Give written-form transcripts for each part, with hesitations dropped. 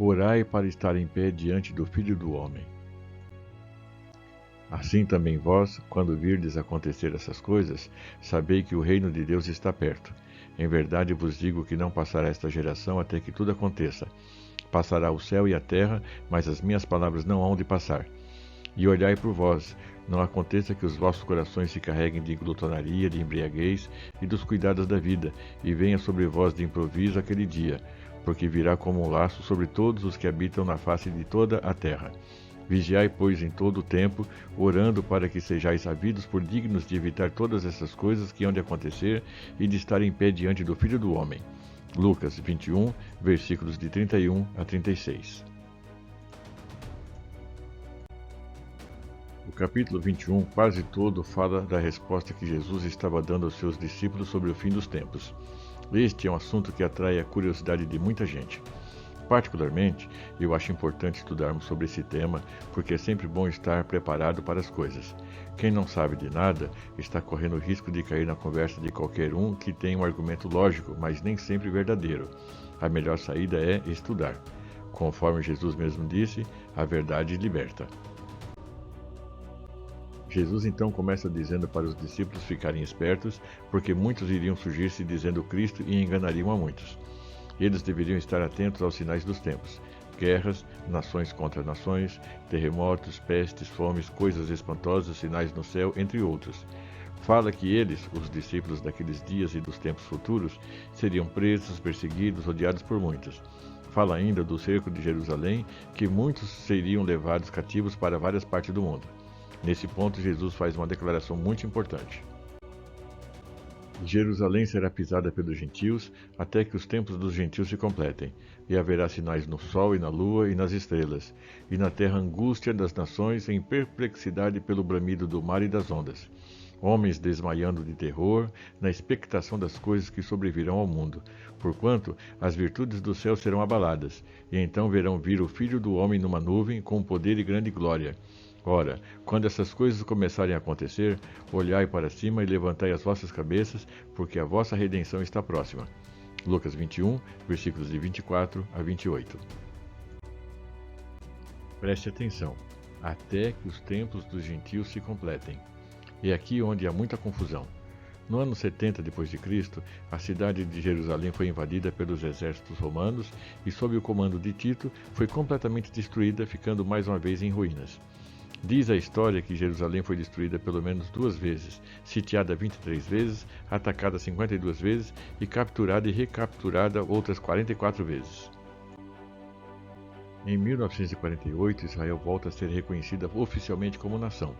Orai para estar em pé diante do Filho do Homem. Assim também vós, quando virdes acontecer essas coisas, sabei que o reino de Deus está perto. Em verdade vos digo que não passará esta geração até que tudo aconteça. Passará o céu e a terra, mas as minhas palavras não hão de passar. E olhai por vós, não aconteça que os vossos corações se carreguem de glutonaria, de embriaguez e dos cuidados da vida, e venha sobre vós de improviso aquele dia, porque virá como um laço sobre todos os que habitam na face de toda a terra. Vigiai, pois, em todo o tempo, orando para que sejais havidos por dignos de evitar todas essas coisas que hão de acontecer e de estar em pé diante do Filho do Homem. Lucas 21, versículos de 31 a 36. O capítulo 21 quase todo fala da resposta que Jesus estava dando aos seus discípulos sobre o fim dos tempos. Este é um assunto que atrai a curiosidade de muita gente. Particularmente, eu acho importante estudarmos sobre esse tema, porque é sempre bom estar preparado para as coisas. Quem não sabe de nada está correndo o risco de cair na conversa de qualquer um que tem um argumento lógico, mas nem sempre verdadeiro. A melhor saída é estudar. Conforme Jesus mesmo disse, a verdade liberta. Jesus então começa dizendo para os discípulos ficarem espertos, porque muitos iriam surgir-se dizendo Cristo e enganariam a muitos. Eles deveriam estar atentos aos sinais dos tempos: guerras, nações contra nações, terremotos, pestes, fomes, coisas espantosas, sinais no céu, entre outros. Fala que eles, os discípulos daqueles dias e dos tempos futuros, seriam presos, perseguidos, odiados por muitos. Fala ainda do cerco de Jerusalém, que muitos seriam levados cativos para várias partes do mundo. Nesse ponto, Jesus faz uma declaração muito importante. Jerusalém será pisada pelos gentios, até que os tempos dos gentios se completem, e haverá sinais no sol e na lua e nas estrelas, e na terra angústia das nações em perplexidade pelo bramido do mar e das ondas. Homens desmaiando de terror, na expectação das coisas que sobrevirão ao mundo, porquanto as virtudes do céu serão abaladas, e então verão vir o Filho do Homem numa nuvem com poder e grande glória. Ora, quando essas coisas começarem a acontecer, olhai para cima e levantai as vossas cabeças, porque a vossa redenção está próxima. Lucas 21, versículos de 24 a 28. Preste atenção, até que os tempos dos gentios se completem. É aqui onde há muita confusão. No ano 70 d.C., a cidade de Jerusalém foi invadida pelos exércitos romanos e, sob o comando de Tito, foi completamente destruída, ficando mais uma vez em ruínas. Diz a história que Jerusalém foi destruída pelo menos 2 vezes, sitiada 23 vezes, atacada 52 vezes e capturada e recapturada outras 44 vezes. Em 1948, Israel volta a ser reconhecida oficialmente como nação.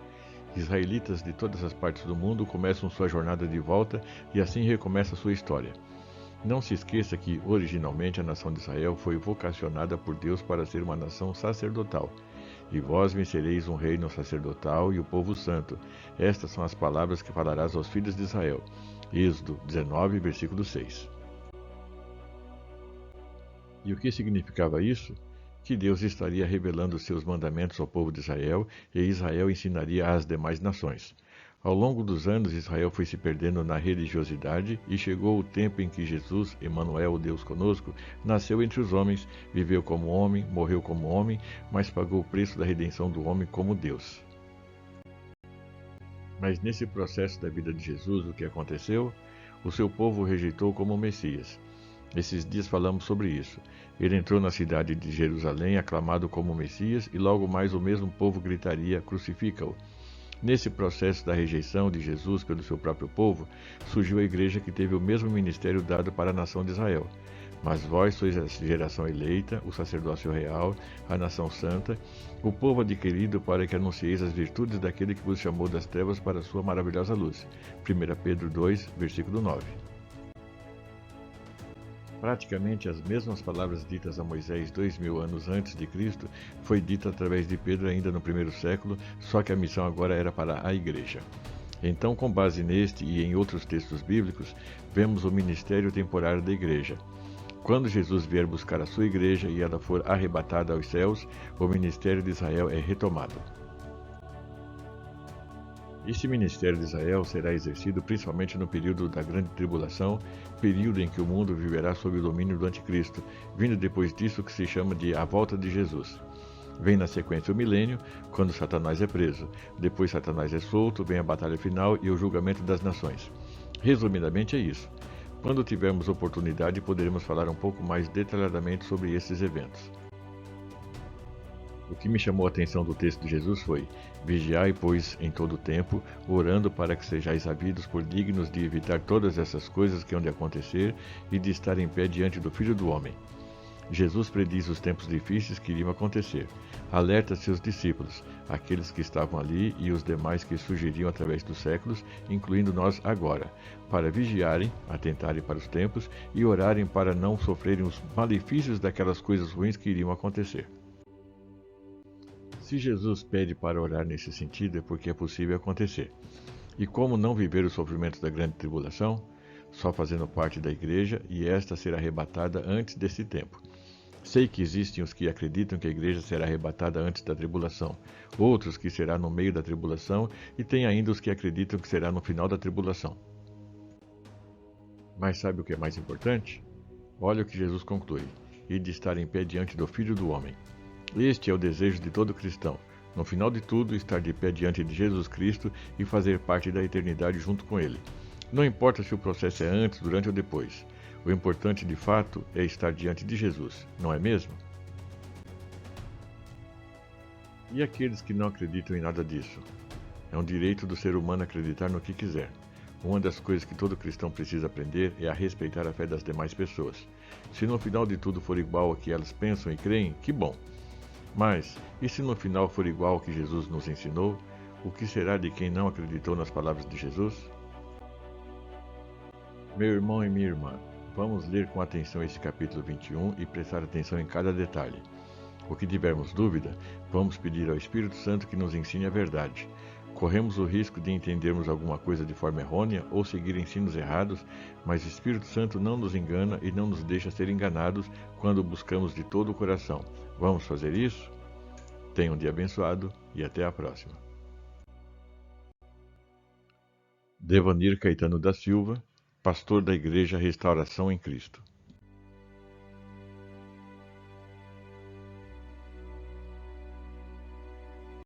Israelitas de todas as partes do mundo começam sua jornada de volta e assim recomeça sua história. Não se esqueça que, originalmente, a nação de Israel foi vocacionada por Deus para ser uma nação sacerdotal. E vós vencereis um reino sacerdotal e o povo santo. Estas são as palavras que falarás aos filhos de Israel. Êxodo 19, versículo 6. E o que significava isso? Que Deus estaria revelando seus mandamentos ao povo de Israel e Israel ensinaria às demais nações. Ao longo dos anos, Israel foi se perdendo na religiosidade e chegou o tempo em que Jesus, Emanuel, o Deus conosco, nasceu entre os homens, viveu como homem, morreu como homem, mas pagou o preço da redenção do homem como Deus. Mas nesse processo da vida de Jesus, o que aconteceu? O seu povo o rejeitou como Messias. Esses dias falamos sobre isso. Ele entrou na cidade de Jerusalém, aclamado como Messias, e logo mais o mesmo povo gritaria: crucifica-o. Nesse processo da rejeição de Jesus pelo seu próprio povo, surgiu a igreja que teve o mesmo ministério dado para a nação de Israel. Mas vós sois a geração eleita, o sacerdócio real, a nação santa, o povo adquirido para que anuncieis as virtudes daquele que vos chamou das trevas para a sua maravilhosa luz. 1 Pedro 2, versículo 9. Praticamente as mesmas palavras ditas a Moisés 2000 anos antes de Cristo foi dita através de Pedro ainda no primeiro século, só que a missão agora era para a igreja. Então, com base neste e em outros textos bíblicos, vemos o ministério temporário da igreja. Quando Jesus vier buscar a sua igreja e ela for arrebatada aos céus, o ministério de Israel é retomado. Este ministério de Israel será exercido principalmente no período da grande tribulação, período em que o mundo viverá sob o domínio do anticristo, vindo depois disso que se chama de a volta de Jesus. Vem na sequência o milênio, quando Satanás é preso. Depois Satanás é solto, vem a batalha final e o julgamento das nações. Resumidamente é isso. Quando tivermos oportunidade, poderemos falar um pouco mais detalhadamente sobre esses eventos. O que me chamou a atenção do texto de Jesus foi: vigiai, pois, em todo o tempo, orando para que sejais havidos por dignos de evitar todas essas coisas que hão de acontecer e de estar em pé diante do Filho do Homem. Jesus prediz os tempos difíceis que iriam acontecer. Alerta seus discípulos, aqueles que estavam ali e os demais que surgiriam através dos séculos, incluindo nós agora, para vigiarem, atentarem para os tempos e orarem para não sofrerem os malefícios daquelas coisas ruins que iriam acontecer. Se Jesus pede para orar nesse sentido, é porque é possível acontecer. E como não viver os sofrimentos da grande tribulação? Só fazendo parte da igreja, e esta será arrebatada antes desse tempo. Sei que existem os que acreditam que a igreja será arrebatada antes da tribulação, outros que será no meio da tribulação, e tem ainda os que acreditam que será no final da tribulação. Mas sabe o que é mais importante? Olha o que Jesus conclui: e de estar em pé diante do Filho do Homem. Este é o desejo de todo cristão, no final de tudo, estar de pé diante de Jesus Cristo e fazer parte da eternidade junto com Ele. Não importa se o processo é antes, durante ou depois. O importante, de fato, é estar diante de Jesus, não é mesmo? E aqueles que não acreditam em nada disso? É um direito do ser humano acreditar no que quiser. Uma das coisas que todo cristão precisa aprender é a respeitar a fé das demais pessoas. Se no final de tudo for igual ao que elas pensam e creem, que bom! Mas, e se no final for igual ao que Jesus nos ensinou, o que será de quem não acreditou nas palavras de Jesus? Meu irmão e minha irmã, vamos ler com atenção esse capítulo 21 e prestar atenção em cada detalhe. O que tivermos dúvida, vamos pedir ao Espírito Santo que nos ensine a verdade. Corremos o risco de entendermos alguma coisa de forma errônea ou seguir ensinos errados, mas o Espírito Santo não nos engana e não nos deixa ser enganados quando buscamos de todo o coração. Vamos fazer isso? Tenha um dia abençoado e até a próxima. Devanir Caetano da Silva, pastor da Igreja Restauração em Cristo.